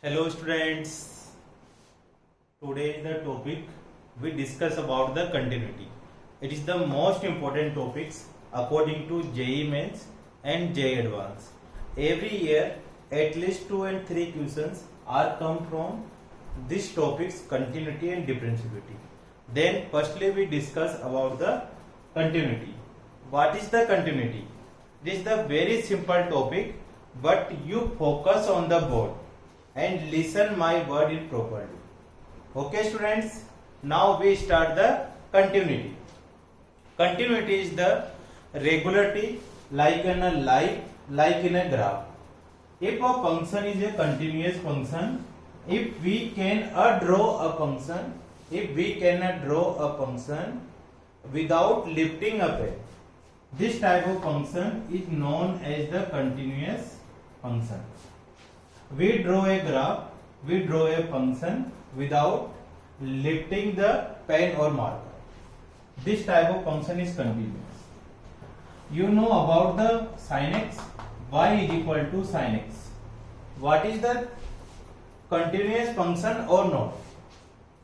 Hello students, today the topic we discuss about the continuity. It is the most important topics according to JEE Mains and JEE Advanced. Every year at least 2 and 3 questions are come from these topics, continuity and differentiability. Then firstly we discuss about the continuity. What is the continuity? This is the very simple topic, but you focus on the board and listen my word in properly. Okay students, now we start the continuity. Continuity is the regularity like in a graph. If a function is a continuous function, if we can draw a function, if we cannot draw a function without lifting up it, this type of function is known as the continuous function. We draw a graph, we draw a function without lifting the pen or marker. This type of function is continuous. You know about the sin x, y is equal to sin x. What is the continuous function or not?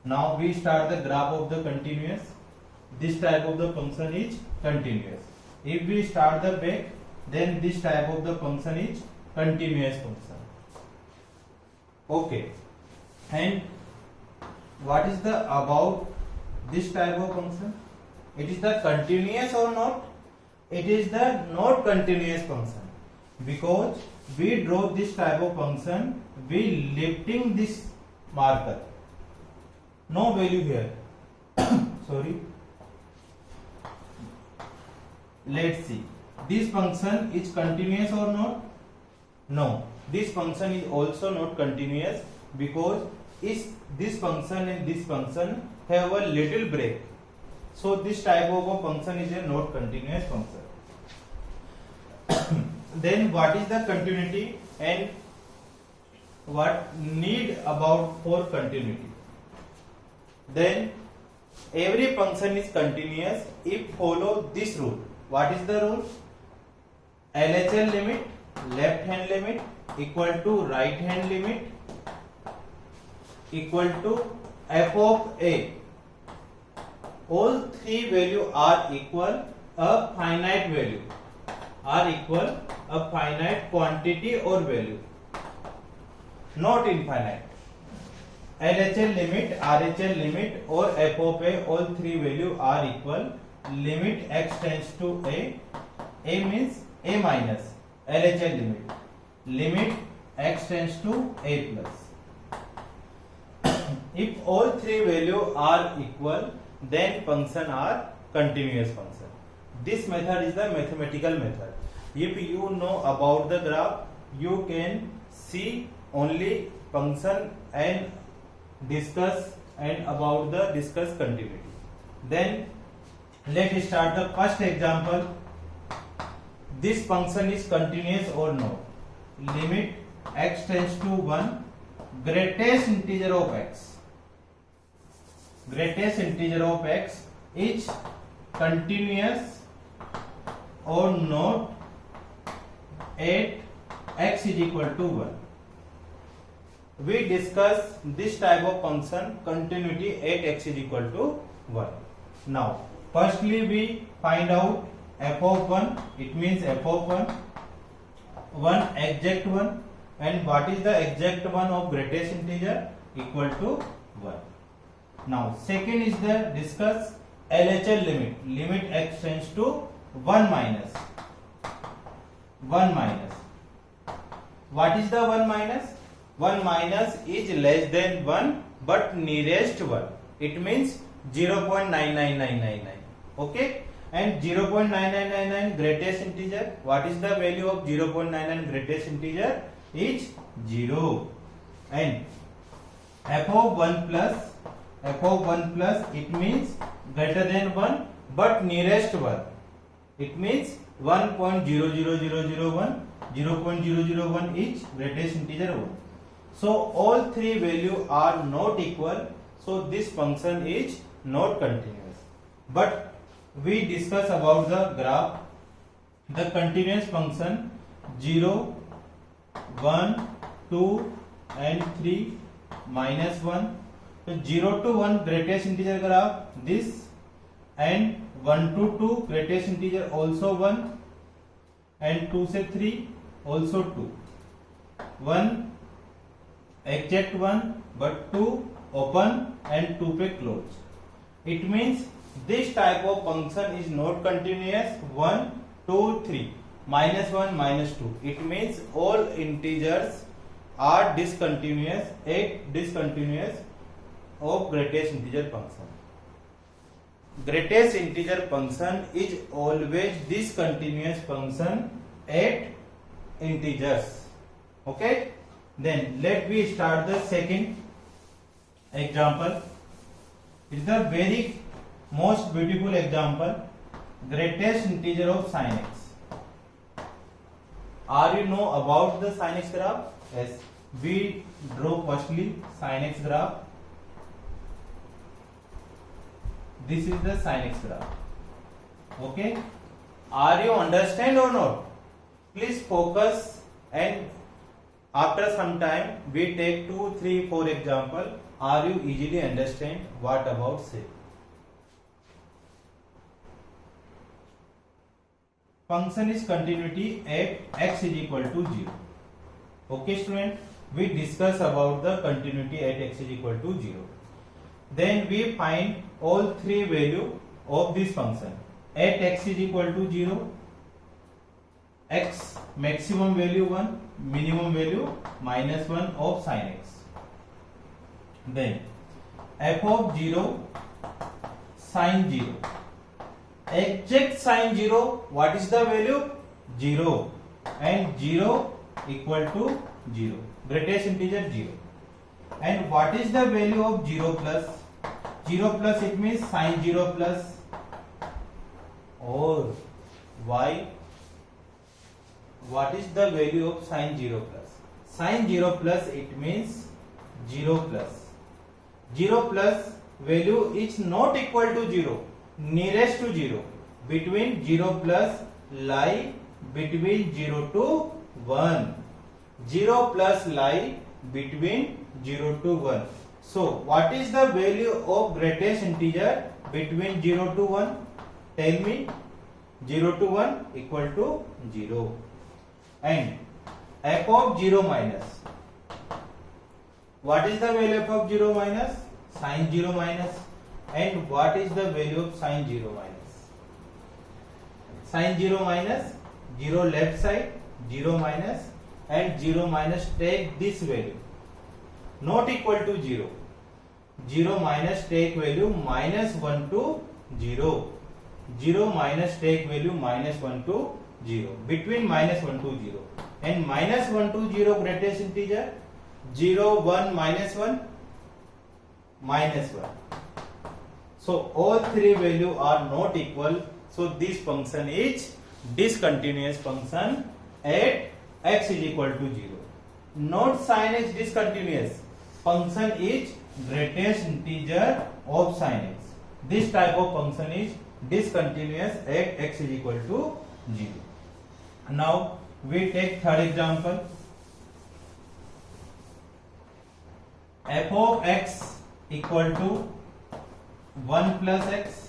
Now we start the graph of the continuous. This type of the function is continuous. If we start the back, then this type of the function is continuous function. Okay, and what is the about this type of function? It is the continuous or not? It is the not continuous function, because we draw this type of function, we lifting this marker, no value here. Sorry. Let's see, this function is continuous or not? No, this function is also not continuous, because this function and this function have a little break. So this type of a function is a not continuous function. Then what is the continuity and what need about for continuity? Then every function is continuous if follow this rule. What is the rule? LHL limit, left hand limit equal to right hand limit equal to f of a. All three values are equal, a finite value are equal, a finite quantity or value, not infinite. LHL limit, RHL limit or f of a, all three values are equal. Limit x tends to a means a minus, LHL limit. Limit x tends to a plus. If all three values are equal, then function are continuous function. This method is the mathematical method. If you know about the graph, you can see only function and discuss continuity. Then let's start the first example. This function is continuous or not? Limit x tends to 1, greatest integer of x. Greatest integer of x is continuous or not at x is equal to 1. We discuss this type of function continuity at x is equal to 1. Now firstly we find out f of 1, it means f of 1 exact one, and what is the exact one of greatest integer? Equal to 1. Now second is the discuss LHL limit, limit x tends to 1 minus. What is the 1 minus? 1 minus is less than 1 but nearest 1. It means 0.99999. Okay, and 0.9999 greatest integer. What is the value of 0.99 greatest integer? Is 0. And f of 1 plus, it means greater than 1 but nearest 1. It means 1.00001. 0.001 is greatest integer 1. So all three values are not equal, so this function is not continuous. But we discuss about the graph, the continuous function 0, 1, 2 and 3 minus 1. So 0 to 1 greatest integer graph this, and 1 to 2 greatest integer also 1, and 2 से 3 also 2. 1 exact 1 but 2 open and 2 पे close. It means this type of function is not continuous. 1 2 3 minus 1 minus 2. It means all integers are discontinuous at discontinuous of greatest integer function. Greatest integer function is always discontinuous function at integers. Okay, then let me start the second example. It's the very most beautiful example. Greatest integer of sin x. Are you know about the sin x graph? Yes, we draw firstly sin x graph. This is the sin x graph. Okay, are you understand or not? Please focus, and after some time we take 2 3 4 example. Are you easily understand what about say? Function is continuity at x is equal to 0. Okay student, we discuss about the continuity at x is equal to 0. Then we find all three value of this function. At x is equal to 0, x maximum value 1, minimum value minus 1 of sin x. Then f of 0 sin 0. Exact sin 0, what is the value? 0, and 0 equal to 0. Greatest integer 0. And what is the value of 0 plus? 0 plus, it means sin 0 plus, or why? What is the value of sin 0 plus? Sin 0 plus, it means 0 plus. 0 plus value is not equal to 0, nearest to 0. Between 0 plus lie between 0 to 1. 0 plus lie between 0 to 1. So what is the value of greatest integer between 0 to 1? Tell me. 0 to 1 equal to 0. And f of 0 minus. What is the value of 0 minus? Sin 0 minus. And what is the value of sin 0 minus? Sin 0 minus, 0 left side, 0 minus, and 0 minus take this value. Not equal to 0. 0 minus take value minus 1 to 0. 0 minus take value minus 1 to 0. Between minus 1 to 0. And minus 1 to 0 greatest integer. 0, 1, minus 1, minus 1. So all three values are not equal. So this function is discontinuous function at x is equal to 0. Not sin x discontinuous. Function is greatest integer of sin x. This type of function is discontinuous at x is equal to 0. Now we take third example. F of x equal to 1 plus x,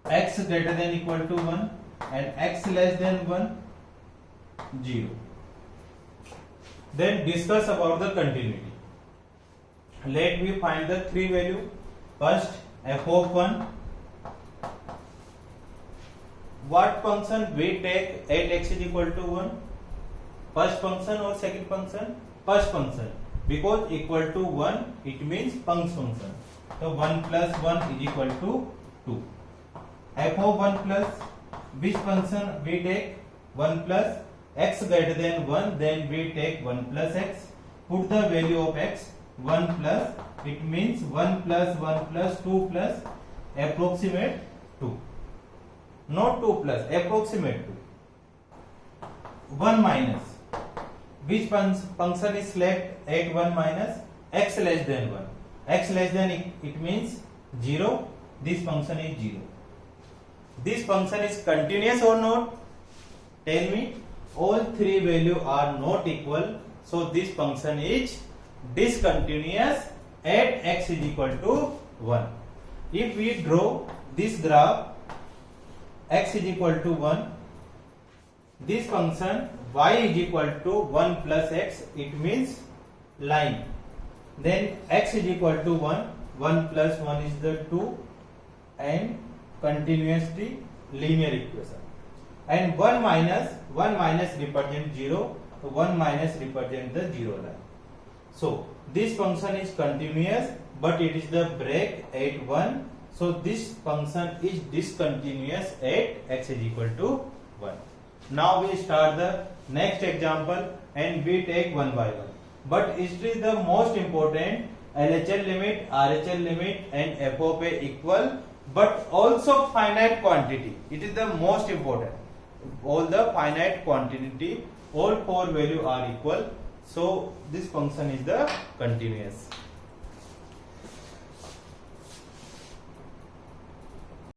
x greater than equal to 1, and x less than 1, 0. Then discuss about the continuity. Let me find the three value. First, f of 1. What function we take at x is equal to 1? First function or second function? First function. Because equal to 1, it means punct function. So 1 plus 1 is equal to 2. F of 1 plus, which function we take? 1 plus x greater than 1, then we take 1 plus x. Put the value of x, 1 plus, it means 1 plus 1 plus 2 plus approximate 2. Not 2 plus, approximate 2. 1 minus, which function is left at 1 minus? X less than 1. X less than it means 0. This function is 0. This function is continuous or not? Tell me. All three values are not equal. So this function is discontinuous at x is equal to 1. If we draw this graph x is equal to 1, this function y is equal to 1 plus x, it means line. Then x is equal to 1, 1 plus 1 is the 2, and continuously linear equation. And 1 minus represent 0, so 1 minus represent the 0 line. So this function is continuous, but it is the break at 1. So this function is discontinuous at x is equal to 1. Now we start the next example and we take one by one. But it is the most important. LHL limit, RHL limit and f of a equal, but also finite quantity. It is the most important. All the finite quantity, all four value are equal. So this function is the continuous.